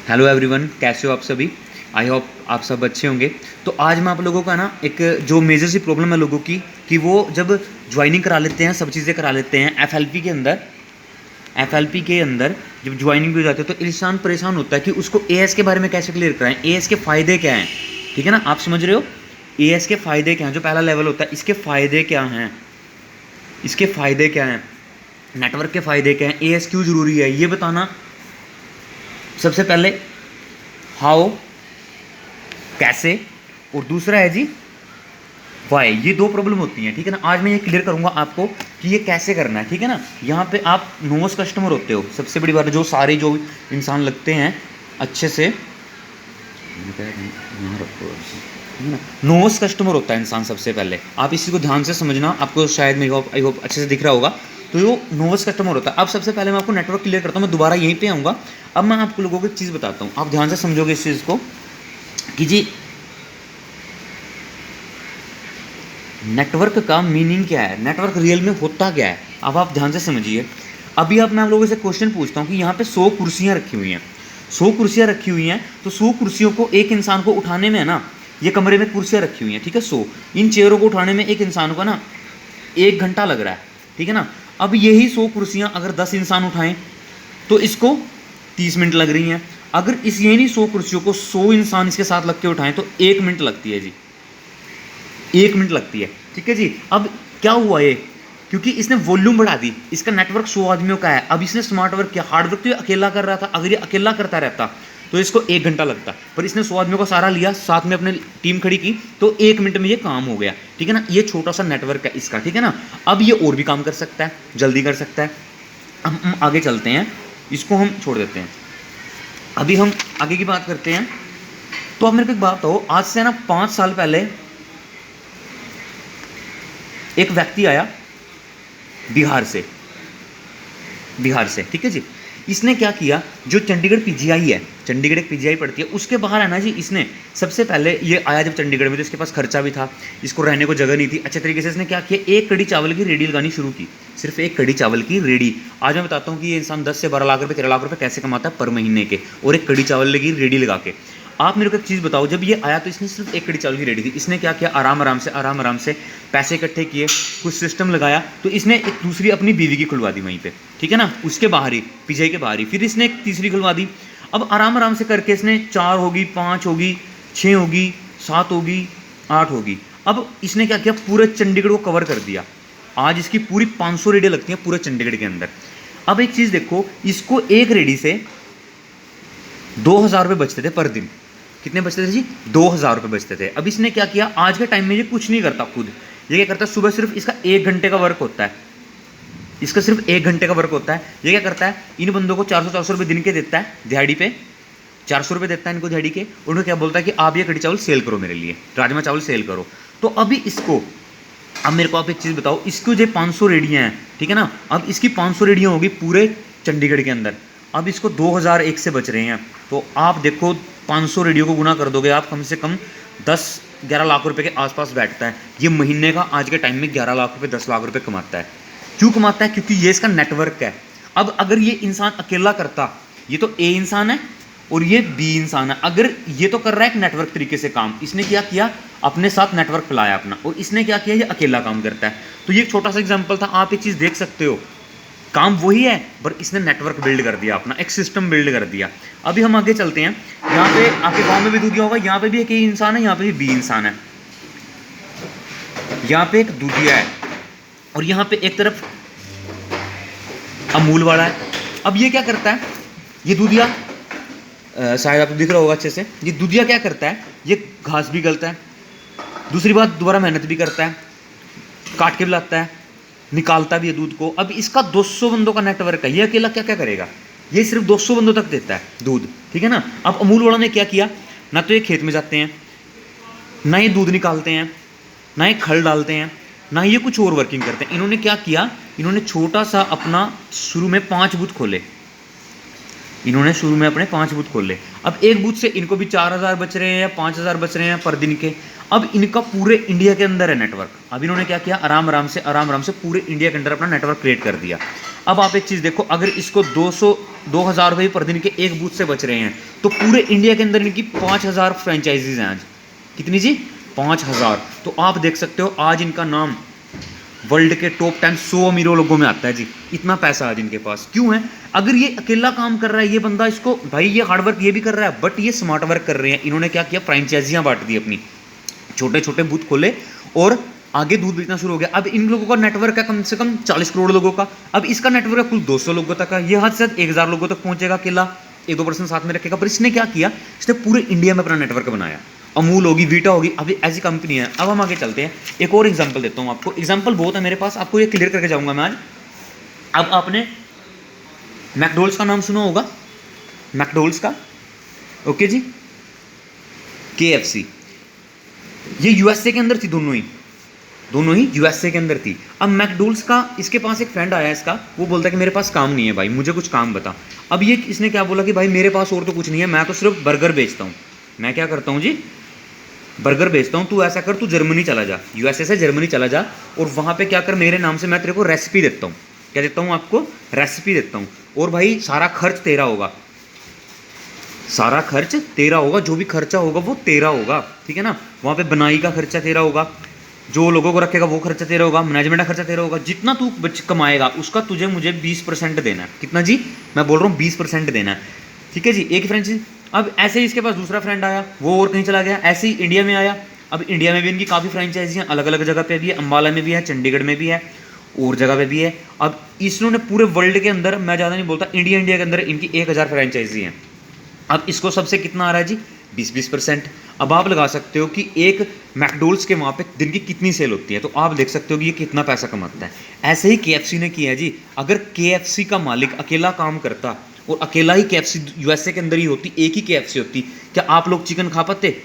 Hello everyone, कैसे हो आप सभी। आई होप आप सब अच्छे होंगे। तो आज मैं आप लोगों का ना एक जो मेजर सी प्रॉब्लम है लोगों की कि वो जब ज्वाइनिंग करा लेते हैं, सब चीज़ें करा लेते हैं एफएलपी के अंदर जब ज्वाइनिंग भी हो जाती है तो इंसान परेशान होता है कि उसको एएस के बारे में कैसे क्लियर कराएं, एएस के फ़ायदे क्या हैं। ठीक है ना, आप समझ रहे हो एएस के फ़ायदे क्या हैं। जो पहला लेवल होता है इसके फ़ायदे क्या हैं, इसके फ़ायदे क्या हैं, नेटवर्क के फ़ायदे क्या हैं, एएस क्यों ज़रूरी है ये बताना सबसे पहले। हाउ, कैसे, और दूसरा है जी वाई। ये दो प्रॉब्लम होती हैं। ठीक है ना, आज मैं ये क्लियर करूंगा आपको कि ये कैसे करना है। ठीक है ना, यहाँ पे आप नोवस कस्टमर होते हो, सबसे बड़ी बात जो सारे जो इंसान लगते हैं अच्छे से यहाँ रखो, ठीक है ना। नोवस कस्टमर होता है इंसान सबसे पहले, आप इसी को ध्यान से समझना, आपको शायद आई होप अच्छे से दिख रहा होगा। तो ये नोवस कस्टमर होता है। अब सबसे पहले मैं आपको नेटवर्क क्लियर करता हूँ, मैं दोबारा यहीं पे आऊँगा। अब मैं आपको लोगों को एक चीज़ बताता हूँ, आप ध्यान से समझोगे इस चीज़ को कि जी नेटवर्क का मीनिंग क्या है, नेटवर्क रियल में होता क्या है। अब आप ध्यान से समझिए। अभी अब मैं आप लोगों से क्वेश्चन पूछता हूँ कि यहाँ पे 100 कुर्सियाँ रखी हुई हैं, 100 कुर्सियाँ रखी हुई हैं, तो 100 कुर्सियों को एक इंसान को उठाने में है ना, ये कमरे में कुर्सियाँ रखी हुई हैं, ठीक है 100, इन चेयरों को उठाने में एक इंसान को ना 1 घंटा लग रहा है, ठीक है ना। अब यही 100 कुर्सियाँ अगर 10 इंसान उठाएं तो इसको 30 मिनट लग रही हैं। अगर इस यही 100 कुर्सियों को 100 इंसान इसके साथ लग के उठाएं तो 1 मिनट लगती है जी, 1 मिनट लगती है, ठीक है जी। अब क्या हुआ ये, क्योंकि इसने वॉल्यूम बढ़ा दी, इसका नेटवर्क 100 आदमियों का है। अब इसने स्मार्ट वर्क किया, हार्ड वर्क तो ये अकेला कर रहा था, अगर ये अकेला करता रहता तो इसको 1 घंटा लगता, पर इसने 100 आदमियों का सहारा लिया, साथ में अपने टीम खड़ी की, तो 1 मिनट में ये काम हो गया, ठीक है ना। ये छोटा सा नेटवर्क है इसका, ठीक है ना। अब ये और भी काम कर सकता है, जल्दी कर सकता है। हम आगे चलते हैं, इसको हम छोड़ देते हैं, अभी हम आगे की बात करते हैं। तो अब मेरे को एक बात बताओ, आज से ना 5 साल पहले एक व्यक्ति आया बिहार से, ठीक है जी। इसने क्या किया, जो चंडीगढ़ पीजीआई है, चंडीगढ़ एक पीजीआई पड़ती है, उसके बाहर है ना जी, इसने सबसे पहले ये आया जब चंडीगढ़ में तो इसके पास खर्चा भी था, इसको रहने को जगह नहीं थी, अच्छे तरीके से इसने क्या किया, एक कड़ी चावल की रेडी लगानी शुरू की, सिर्फ एक कड़ी चावल की रेडी। आज मैं बताता हूँ कि ये इंसान 10 से 12 लाख रुपये 13 लाख रुपये कैसे कमाता है पर महीने के, और एक कड़ी चावल की रेडी लगा के। आप मेरे को एक चीज़ बताओ, जब ये आया तो इसने सिर्फ एक कड़ी चावल की रेडी थी, इसने क्या किया, आराम आराम से पैसे इकट्ठे किए, कुछ सिस्टम लगाया, तो इसने एक दूसरी अपनी बीवी की खुलवा दी वहीं पे, ठीक है ना, उसके बाहर ही, पीजीआई के बाहर ही। फिर इसने एक तीसरी खुलवा दी। अब आराम से करके इसने 4 होगी, 5 होगी, 6 होगी, 7 होगी, 8 होगी। अब इसने क्या किया, पूरे चंडीगढ़ को कवर कर दिया। आज इसकी पूरी 500 रेडियाँ लगती हैं पूरे चंडीगढ़ के अंदर। अब एक चीज़ देखो, इसको एक रेडी से 2,000 रुपये बचते थे पर दिन। कितने बचते थे जी, 2,000 रुपये बचते थे। अब इसने क्या किया, आज के टाइम में ये कुछ नहीं करता खुद, ये क्या करता है, सुबह सिर्फ इसका 1 घंटे का वर्क होता है, इसका सिर्फ 1 घंटे का वर्क होता है। ये क्या करता है, इन बंदों को 400 रुपये दिन के देता है, दिहाड़ी पे 400 रुपये देता है इनको दिहाड़ी के। उन्हें क्या बोलता है कि आप ये कड़ी चावल सेल करो मेरे लिए, राजमा चावल सेल करो। तो अभी इसको, अब मेरे को आप एक चीज़ बताओ, इसको जो 500 रेडियाँ हैं, ठीक है ना, अब इसकी 500 रेडियाँ होगी पूरे चंडीगढ़ के अंदर। अब इसको 2001 से बच रहे हैं, तो आप देखो 500 रेडियो को गुना कर दोगे आप, कम से कम 10-11 लाख रुपए के आसपास बैठता है। ये महीने का आज के टाइम में 11 लाख रुपए 10 लाख रुपए कमाता है। क्यों कमाता है, क्योंकि ये इसका नेटवर्क है। अब अगर ये इंसान अकेला करता, ये तो ए इंसान है और ये बी इंसान है, अगर ये तो कर रहा है एक नेटवर्क तरीके से काम, इसने क्या किया, अपने साथ नेटवर्क फैलाया अपना, और इसने क्या किया, ये अकेला काम करता है। तो ये एक छोटा सा एग्जाम्पल था, आप एक चीज़ देख सकते हो, काम वही है पर इसने नेटवर्क बिल्ड कर दिया अपना, एक सिस्टम बिल्ड कर दिया। अभी हम आगे चलते हैं, यहाँ पे आपके गांव में भी दूधिया होगा, यहाँ पे भी एक ही इंसान है, यहाँ पे भी बी इंसान है, यहाँ पे एक दूधिया है और यहाँ पे एक तरफ अमूल वाला है। अब ये क्या करता है, ये दूधिया, शायद आपको दिख रहा होगा अच्छे से, ये दूधिया क्या करता है, ये घास भी गलता है, दूसरी बात दोबारा मेहनत भी करता है, काट के भी लाता है, निकालता भी है दूध को। अब इसका 200 बंदों का नेटवर्क है, ये अकेला क्या क्या करेगा, ये सिर्फ 200 बंदों तक देता है दूध, ठीक है ना। अब अमूल वाला ने क्या किया, ना तो ये खेत में जाते हैं, ना ये दूध निकालते हैं, ना ये खल डालते हैं, ना ये कुछ और वर्किंग करते हैं। इन्होंने क्या किया, इन्होंने छोटा सा अपना शुरू में 5 बूथ खोले, इन्होंने शुरू में अपने 5 बूथ खोले। अब एक बूथ से इनको भी 4,000 बच रहे हैं या 5,000 बच रहे हैं पर दिन के। अब इनका पूरे इंडिया के अंदर है नेटवर्क। अब इन्होंने क्या किया, आराम आराम से पूरे इंडिया के अंदर अपना नेटवर्क क्रिएट कर दिया। अब आप एक चीज़ देखो, अगर इसको 2,000 रुपये पर दिन के एक बूथ से बच रहे हैं तो पूरे इंडिया के अंदर इनकी 5,000 फ्रेंचाइजीज हैं आज। कितनी जी? 5,000। तो आप देख सकते हो आज इनका नाम वर्ल्ड के टॉप 10 100 अमीरों लोगों में आता है जी। इतना पैसा आज इनके पास क्यों है? अगर ये अकेला काम कर रहा है ये बंदा, इसको भाई ये हार्डवर्क ये भी कर रहा है बट ये स्मार्ट वर्क कर रहे हैं। इन्होंने क्या किया, फ्रेंचाइजियाँ बांट दी अपनी, छोटे छोटे बूथ खोले और आगे दूध बेचना शुरू हो गया। अब इन लोगों का नेटवर्क है कम से कम 40 करोड़ लोगों का। अब इसका नेटवर्क है कुल 200 लोगों तक का। ये हद से 1,000 लोगों तक पहुंचेगा अकेला, 1-2% साथ में रखेगा। पर इसने क्या किया, इसने पूरे इंडिया में अपना नेटवर्क बनाया। अमूल होगी, वीटा होगी, अभी ऐसी कंपनी है। अब हम आगे चलते हैं, एक और एग्जांपल देता हूँ आपको। एग्जांपल बहुत है मेरे पास, आपको ये क्लियर करके जाऊंगा मैं आज। अब आपने मैकडोनल्ड्स का नाम सुना होगा, मैकडोनल्ड्स का, ओके जी। KFC, ये यूएसए के अंदर थी, दोनों ही यूएसए के अंदर थी। अब मैकडोनल्ड्स का, इसके पास एक फ्रेंड आया इसका, वो बोलता है कि मेरे पास काम नहीं है भाई, मुझे कुछ काम बता। अब ये इसने क्या बोला कि भाई मेरे पास और तो कुछ नहीं है, मैं तो सिर्फ बर्गर बेचता हूँ। मैं क्या करता हूँ जी, बर्गर बेचता हूँ। तू ऐसा कर, तू जर्मनी चला जा, यूएसए से जर्मनी चला जा और वहाँ पे क्या कर, मेरे नाम से मैं तेरे को रेसिपी देता हूँ। क्या देता हूँ आपको? रेसिपी देता हूँ। और भाई सारा खर्च तेरा होगा, सारा खर्च तेरा होगा, जो भी खर्चा होगा वो तेरा होगा, ठीक है ना। वहाँ पे बनाई का खर्चा तेरा होगा, जो लोगों को रखेगा वो खर्चा तेरा होगा, मैनेजमेंट का खर्चा तेरा होगा। जितना तू कमाएगा उसका तुझे मुझे 20% देना है। कितना जी? मैं बोल रहा हूँ 20% देना है, ठीक है जी। एक फ्रेंड। अब ऐसे ही इसके पास दूसरा फ्रेंड आया, वो और कहीं चला गया। ऐसे ही इंडिया में आया। अब इंडिया में भी इनकी काफ़ी फ्रेंचाइजी हैं, अलग अलग जगह पे भी है, अम्बाला में भी है, चंडीगढ़ में भी है और जगह पे भी है। अब इन्होंने पूरे वर्ल्ड के अंदर, मैं ज़्यादा नहीं बोलता, इंडिया के अंदर इनकी 1,000 फ्रेंचाइजी हैं। अब इसको सबसे कितना आ रहा है जी? 20%। अब आप लगा सकते हो कि एक मैकडोनल्ड्स के वहाँ पे दिन की कितनी सेल होती है, तो आप देख सकते हो कि ये कितना पैसा कमाता है। ऐसे ही KFC ने किया है जी। अगर KFC का मालिक अकेला काम करता और अकेला ही KFC यूएसए के अंदर ही होती, एक ही KFC होती, क्या आप लोग चिकन खा पाते?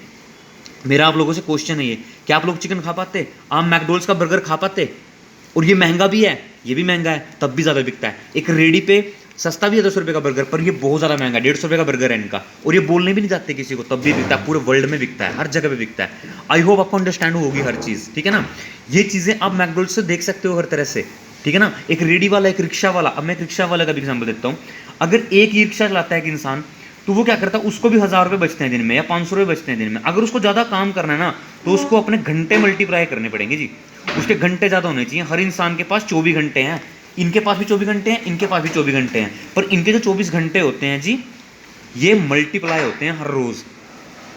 मेरा आप लोगों से क्वेश्चन है ये, क्या आप लोग चिकन खा पाते? आप मैकडोनल्ड्स का बर्गर खा पाते? और ये महंगा भी है, ये भी महंगा है, तब भी ज़्यादा बिकता है। एक रेडी पे सस्ता भी है 10 रुपये का बर्गर, पर ये बहुत ज़्यादा महंगा, 150 रुपये का बर्गर है इनका, और ये बोलने भी नहीं जाते किसी को, तब भी बिकता है। पूरे वर्ल्ड में बिकता है, हर जगह पे बिकता है। आई होप आपको अंडरस्टैंड होगी हर चीज़, ठीक है ना। ये चीज़ें आप मैकडोनल्ड्स से देख सकते हो हर तरह से, ठीक है ना। एक रेडी वाला, एक रिक्शा वाला। अब मैं एक रिक्शा वाला का भी एग्जाम्पल देता हूँ। अगर एक ही रिक्शा चलाता है एक इंसान, तो वो क्या करता है, उसको भी 1,000 रुपये बचते हैं दिन में या 500 रुपये बचते हैं दिन में। अगर उसको ज़्यादा काम करना है ना, तो उसको अपने घंटे मल्टीप्लाई करने पड़ेंगे जी। उसके घंटे ज़्यादा होने चाहिए। हर इंसान के पास 24 घंटे हैं, इनके पास भी 24 घंटे हैं, इनके पास भी 24 घंटे हैं, पर इनके जो 24 घंटे होते हैं जी, ये मल्टीप्लाई होते हैं हर रोज़।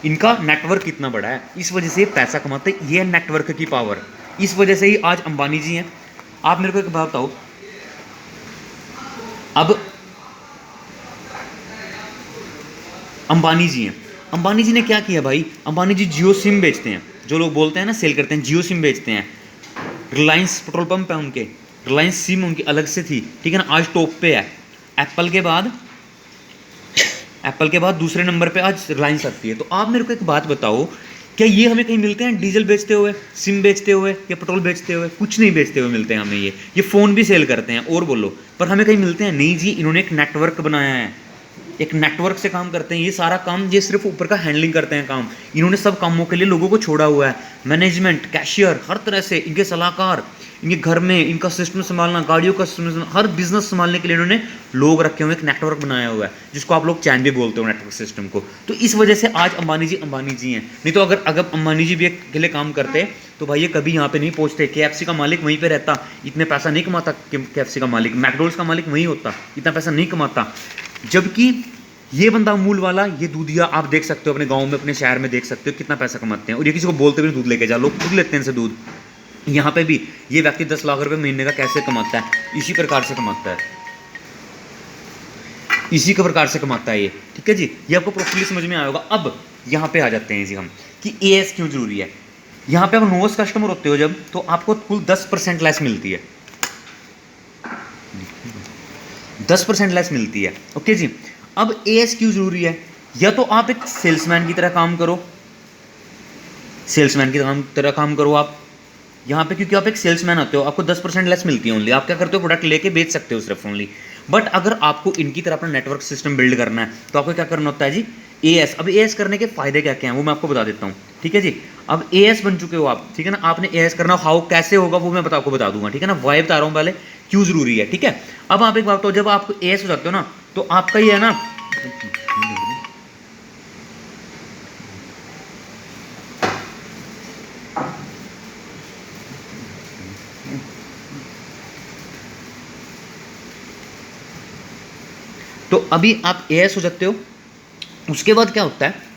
इनका नेटवर्क कितना बड़ा है, इस वजह से ये पैसा कमाते हैं। ये है नेटवर्क की पावर। इस वजह से ही आज अंबानी जी हैं। आप मेरे को एक बात बताओ, अब अंबानी जी हैं, अंबानी जी ने क्या किया भाई? अंबानी जी जियो सिम बेचते हैं, जो लोग बोलते हैं ना सेल करते हैं, जियो सिम बेचते हैं। रिलायंस पेट्रोल पंप है उनके, रिलायंस सिम उनकी अलग से थी, ठीक है ना, आज टॉप पे है। एप्पल के बाद दूसरे नंबर पे आज रिलायंस आती है। तो आप मेरे को एक बात बताओ, क्या ये हमें कहीं मिलते हैं डीजल बेचते हुए, सिम बेचते हुए या पेट्रोल बेचते हुए? कुछ नहीं बेचते हुए मिलते हैं हमें। ये फ़ोन भी सेल करते हैं और बोलो, पर हमें कहीं मिलते हैं नहीं जी। इन्होंने एक नेटवर्क बनाया है, एक नेटवर्क से काम करते हैं। ये सारा काम, ये सिर्फ ऊपर का हैंडलिंग करते हैं काम। इन्होंने सब कामों के लिए लोगों को छोड़ा हुआ है, मैनेजमेंट, कैशियर, हर तरह से इनके सलाहकार, इनके घर में इनका सिस्टम संभालना, गाड़ियों का सिस्टम, हर बिजनेस संभालने के लिए इन्होंने लोग रखे हुए, एक नेटवर्क बनाया हुआ है, जिसको आप लोग चैन भी बोलते हो नेटवर्क सिस्टम को। तो इस वजह से आज अंबानी जी हैं। नहीं तो अगर अंबानी जी भी अकेले काम करते तो भाई ये कभी यहाँ पे नहीं पहुँचते। KFC का मालिक वहीं पे रहता, इतने पैसा नहीं कमाता। KFC का मालिक, मैकडोनल्ड्स का मालिक वहीं होता, इतना पैसा नहीं कमाता। जबकि ये बंदा अमूल वाला, ये दूधिया, आप देख सकते हो अपने गांव में, अपने शहर में देख सकते हो कितना पैसा कमाते हैं। और ये किसी को बोलते भी नहीं दूध लेके जा, लोग खुद लेते हैं इनसे दूध। यहाँ पे भी ये व्यक्ति 10 लाख रुपए महीने का कैसे कमाता है? इसी प्रकार से कमाता है, इसी के प्रकार से कमाता है ये, ठीक है जी। ये आपको प्रॉपर्ली समझ में आया होगा। अब यहाँ पे आ जाते हैं जी हम कि AS क्यों जरूरी है। यहाँ पे आप नोवेस्ट कस्टमर होते हो जब, तो आपको कुल 10% लेस मिलती है, 10% लेस मिलती है, ओके जी। अब AS क्यों जरूरी है? या तो आप एक सेल्समैन की तरह काम करो, सेल्समैन की तरह काम करो आप यहाँ पे, क्योंकि आप एक सेल्समैन आते हो, आपको 10% लेस मिलती है ओनली। आप क्या करते हो, प्रोडक्ट लेके बेच सकते हो सिर्फ ओनली। बट अगर आपको इनकी तरह अपना नेटवर्क सिस्टम बिल्ड करना है तो आपको क्या करना होता है जी, एएस। अब एएस करने के फायदे क्या क्या हैं वो मैं आपको बता देता हूँ, ठीक है जी। अब एएस बन चुके हो आप, ठीक है ना, आपने एएस करना, हाउ कैसे होगा वो मैं आपको बता दूंगा, ठीक है ना, वाई बता रहा हूँ पहले क्यों जरूरी है, ठीक है। अब आप एक बात बताओ, जब आप एएस हो जाते हो ना तो आपका ये है ना, तो अभी आप एएस हो जाते हो, उसके बाद क्या होता है,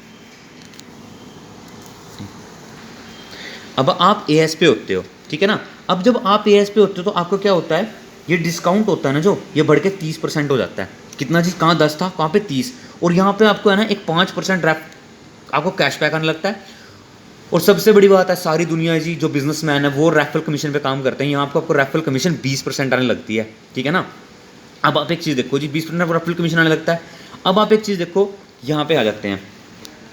अब आप एएस पे होते हो, ठीक है ना। अब जब आप एएस पे होते हो तो आपको क्या होता है, ये डिस्काउंट होता है ना जो, ये बढ़ के 30% हो जाता है। कितना जी, कहाँ 10 था, कहाँ पे 30, और यहाँ पे आपको है ना एक 5% रैप आपको कैशबैक आने लगता है। और सबसे बड़ी बात है, सारी दुनिया जी जो बिजनेसमैन है वो रेफरल कमीशन पे काम करते हैं, यहाँ आपको रेफरल कमीशन 20% आने लगती है, ठीक है ना। अब आप एक चीज़ देखो जी, 20% रेफरल कमीशन आने लगता है। अब आप एक चीज़ देखो, यहाँ पे आ जाते हैं,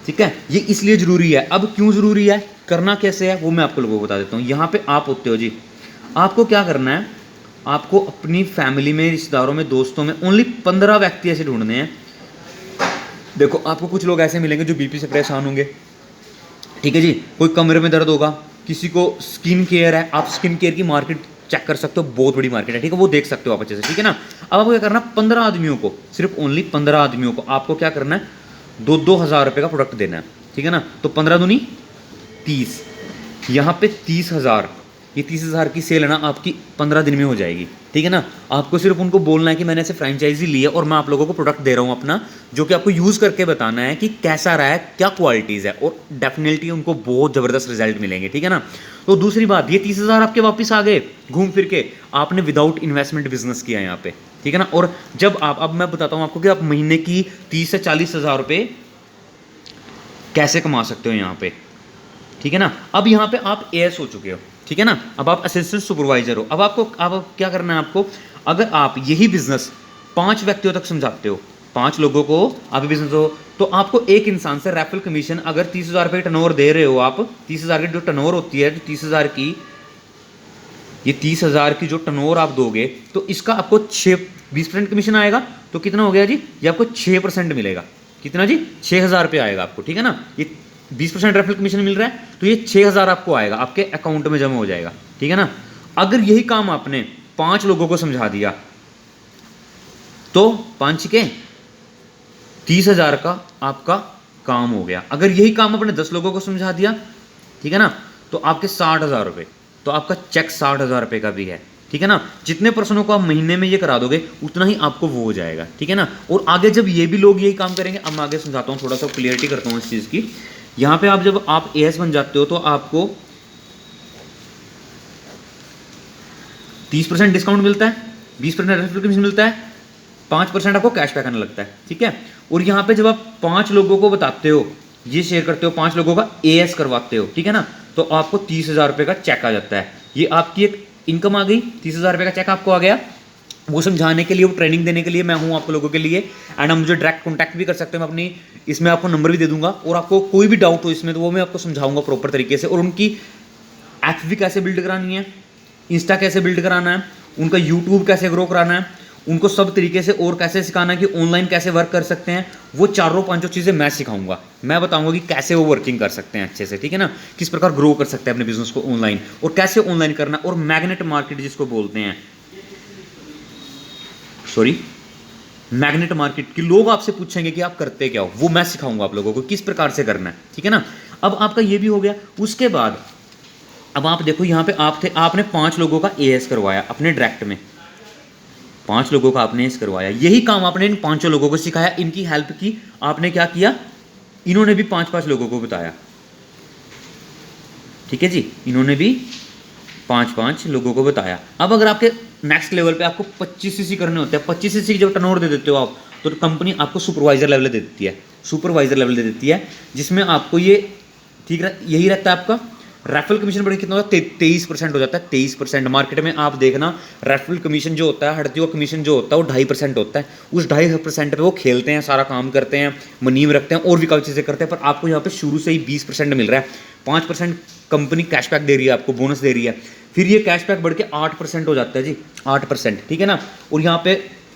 ठीक है, ये इसलिए ज़रूरी है। अब क्यों ज़रूरी है, करना कैसे है वो मैं आपको लोगों को बता देता हूँ। यहाँ पे आप होते हो जी, आपको क्या करना है, आपको अपनी फैमिली में, रिश्तेदारों में, दोस्तों में ओनली 15 व्यक्ति ऐसे ढूंढने हैं। देखो आपको कुछ लोग ऐसे मिलेंगे जो बीपी से परेशान होंगे, ठीक है जी, कोई कमरे में दर्द होगा, किसी को स्किन केयर है, आप स्किन केयर की मार्केट चेक कर सकते हो, बहुत बड़ी मार्केट है, ठीक है, वो देख सकते हो आप अच्छे से, ठीक है ना। अब आपको क्या करना है, 15 आदमियों को, सिर्फ ओनली 15 आदमियों को आपको क्या करना है, 2,000 रुपये का प्रोडक्ट देना है, ठीक है ना। तो 15 दूनी 30, यहाँ पे 30,000, ये 30,000 की सेल है ना आपकी 15 दिन में हो जाएगी, ठीक है ना। आपको सिर्फ उनको बोलना है कि मैंने ऐसे फ्रेंचाइजी ली है और मैं आप लोगों को प्रोडक्ट दे रहा हूँ अपना, जो कि आपको यूज़ करके बताना है कि कैसा रहा है, क्या क्वालिटीज़ है, और डेफिनेटली उनको बहुत ज़बरदस्त रिजल्ट मिलेंगे, ठीक है ना। तो दूसरी बात, ये 30,000 आपके वापस आ गए घूम फिर के, आपने विदाउट इन्वेस्टमेंट बिजनेस किया यहाँ पे, ठीक है ना। और जब आप, अब मैं बताता हूँ आपको कि आप महीने की 30 से 40,000 रुपये कैसे कमा सकते हो यहाँ पे, ठीक है ना। अब यहाँ पे आप एएस हो चुके हो, ठीक है ना, अब आप असिस्टेंट सुपरवाइजर हो। अब आपको, अब क्या करना है आपको, अगर आप यही बिजनेस 5 व्यक्तियों तक समझाते हो, 5 लोगों को आप बिजनेस हो, तो आपको एक इंसान से रेफरल कमीशन, अगर 30,000 रुपये टर्नओवर दे रहे हो आप, 30,000 की जो टर्नओवर होती है, तो 30,000 की, ये 30,000 की जो टर्नओवर आप दोगे तो इसका आपको 20% कमीशन आएगा, तो कितना हो गया जी, ये आपको 6% मिलेगा। कितना जी, 6,000 रुपये आएगा आपको, ठीक है ना। ये 20% रेफरल कमीशन मिल रहा है तो ये 6,000 आपको आएगा, आपके अकाउंट में जमा हो जाएगा, ठीक है ना। अगर यही काम आपने 5 लोगों को समझा दिया तो 5 के 30,000 का आपका काम हो गया। अगर यही काम आपने 10 लोगों को समझा दिया, ठीक है ना, तो आपके 60,000 रुपये, तो आपका चेक 60,000 रुपये का भी है, ठीक है ना। जितने पर्सनों को आप महीने में ये करा दोगे उतना ही आपको वो हो जाएगा, ठीक है ना। और आगे जब ये भी लोग यही काम करेंगे, अब मैं आगे समझाता हूँ, थोड़ा सा क्लियरिटी करता हूँ इस चीज़ की। यहाँ पे आप जब आप एएस बन जाते हो तो आपको 30% डिस्काउंट मिलता है, 20% रेफरल कमीशन मिलता है, 5% आपको कैशबैक आने लगता है, ठीक है। और यहाँ पे जब आप 5 लोगों को बताते हो, ये शेयर करते हो, 5 लोगों का एएस करवाते हो, ठीक है ना, तो आपको 30,000 रुपये का चेक आ जाता है। ये आपकी एक इनकम आ गई, 30,000 रुपये का चेक आपको आ गया। वो समझाने के लिए, वो ट्रेनिंग देने के लिए मैं हूँ आप लोगों के लिए। एंड आप मुझे डायरेक्ट कॉन्टैक्ट भी कर सकते हैं, मैं अपनी इसमें आपको नंबर भी दे दूंगा, और आपको कोई भी डाउट हो इसमें तो वो मैं आपको समझाऊंगा प्रॉपर तरीके से। और उनकी एफबी कैसे बिल्ड करानी है, इंस्टा कैसे बिल्ड कराना है, उनका यूट्यूब कैसे ग्रो कराना है, उनको सब तरीके से और कैसे सिखाना है कि ऑनलाइन कैसे वर्क कर सकते हैं, वो 4-5 चीज़ें मैं सिखाऊंगा। मैं बताऊंगा कि कैसे वो वर्किंग कर सकते हैं अच्छे से, ठीक है ना, किस प्रकार ग्रो कर सकते हैं अपने बिजनेस को ऑनलाइन, और कैसे ऑनलाइन करना, और मैग्नेट मार्केट जिसको बोलते हैं, सॉरी, मैग्नेट मार्केट की लोग आपसे पूछेंगे कि आप करते क्या हो, वो मैं सिखाऊंगा आप लोगों को किस प्रकार से करना है, ठीक है ना। अब आपका ये भी हो गया। उसके बाद अब आप देखो, यहाँ पे आप थे, आपने 5 लोगों का एएस करवाया अपने डायरेक्ट में, 5 लोगों का आपने एएस करवाया, यही काम आपने इन 5 लोगों को सिखाया, इनकी हेल्प की आपने, क्या किया, इन्होंने भी 5-5 लोगों को बताया, ठीक है जी, इन्होंने भी 5-5 लोगों को बताया। अब अगर आपके नेक्स्ट लेवल पे आपको 25 सीसी करने होते हैं, 25 सीसी जब टर्नओवर दे देते हो आप, तो कंपनी आपको सुपरवाइजर लेवल दे देती है, सुपरवाइजर लेवल दे देती है, जिसमें आपको ये, ठीक है, यही रहता है आपका रेफरल कमीशन बढ़ कितना होता है, 23% हो जाता है, 23%। मार्केट में आप देखना, रेफरल कमीशन जो होता है, हड़ती हुआ कमीशन जो होता है, वो 2.5% होता है। उस 2.5% पे वो खेलते हैं, सारा काम करते हैं, मनीम रखते हैं, और भी काफ़ी चीज़ें करते हैं, पर आपको यहाँ पे शुरू से ही 20% मिल रहा है। 5% कंपनी कैशबैक दे रही है, आपको बोनस दे रही है, फिर ये कैशबैक बढ़ के 8% हो जाता है जी, 8%, ठीक है ना। और यहाँ पे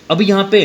अब यहाँ पे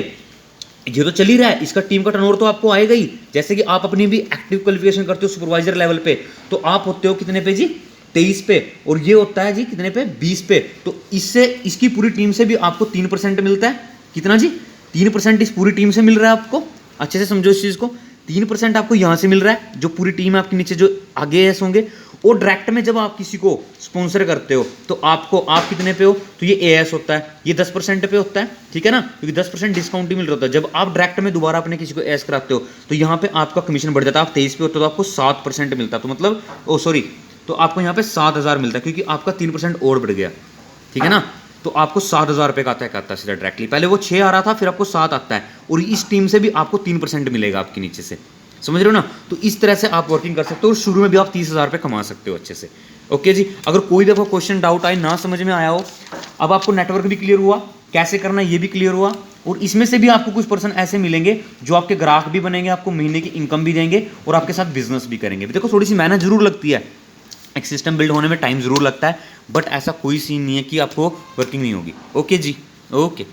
ये तो चल ही रहा है, इसका टीम का टर्नओवर तो आपको आएगा ही। जैसे कि आप अपनी भी एक्टिव क्वालिफिकेशन करते हो सुपरवाइजर लेवल पे, तो आप होते हो कितने पे जी, 23 पे, और ये होता है जी कितने पे, 20 पे। तो इससे इसकी पूरी टीम से भी आपको 3% मिलता है। कितना जी, 3% इस पूरी टीम से मिल रहा है आपको। अच्छे से समझो इस चीज़ को, 3% आपको यहाँ से मिल रहा है, जो पूरी टीम है आपके नीचे जो आगे एस होंगे। और डायरेक्ट में जब आप किसी को स्पॉन्सर करते हो तो आपको, आप कितने पे हो, तो ये एएस होता है, ये 10% पे होता है, ठीक है ना, क्योंकि 10% डिस्काउंट ही मिल रहा होता है। जब आप डायरेक्ट में दोबारा अपने किसी को एस कराते हो तो यहाँ पे आपका कमीशन बढ़ जाता है। आप 23 पे होते हो तो आपको 7% मिलता है, तो मतलब ओ सॉरी, तो आपको यहाँ पे 7,000 मिलता है, क्योंकि आपका 3% और बढ़ गया, ठीक है ना। तो आपको 7,000 रुपये का आता है सीधा डायरेक्टली। पहले वो 6 आ रहा था, फिर आपको 7 आता है, और इस टीम से भी आपको 3% मिलेगा आपके नीचे से, समझ रहे हो ना। तो इस तरह से आप वर्किंग कर सकते हो, और शुरू में भी आप 30,000 रुपये कमा सकते हो अच्छे से। ओके जी, अगर कोई भी आपको क्वेश्चन डाउट आए, ना समझ में आया हो, अब आपको नेटवर्क भी क्लियर हुआ, कैसे करना ये भी क्लियर हुआ, और इसमें से भी आपको कुछ पर्सन ऐसे मिलेंगे जो आपके ग्राहक भी बनेंगे, आपको महीने की इनकम भी देंगे, और आपके साथ बिजनेस भी करेंगे। देखो थोड़ी सी मेहनत जरूर लगती है, एक सिस्टम बिल्ड होने में टाइम जरूर लगता है, बट ऐसा कोई सीन नहीं है कि आपको वर्किंग नहीं होगी। ओके जी, ओके।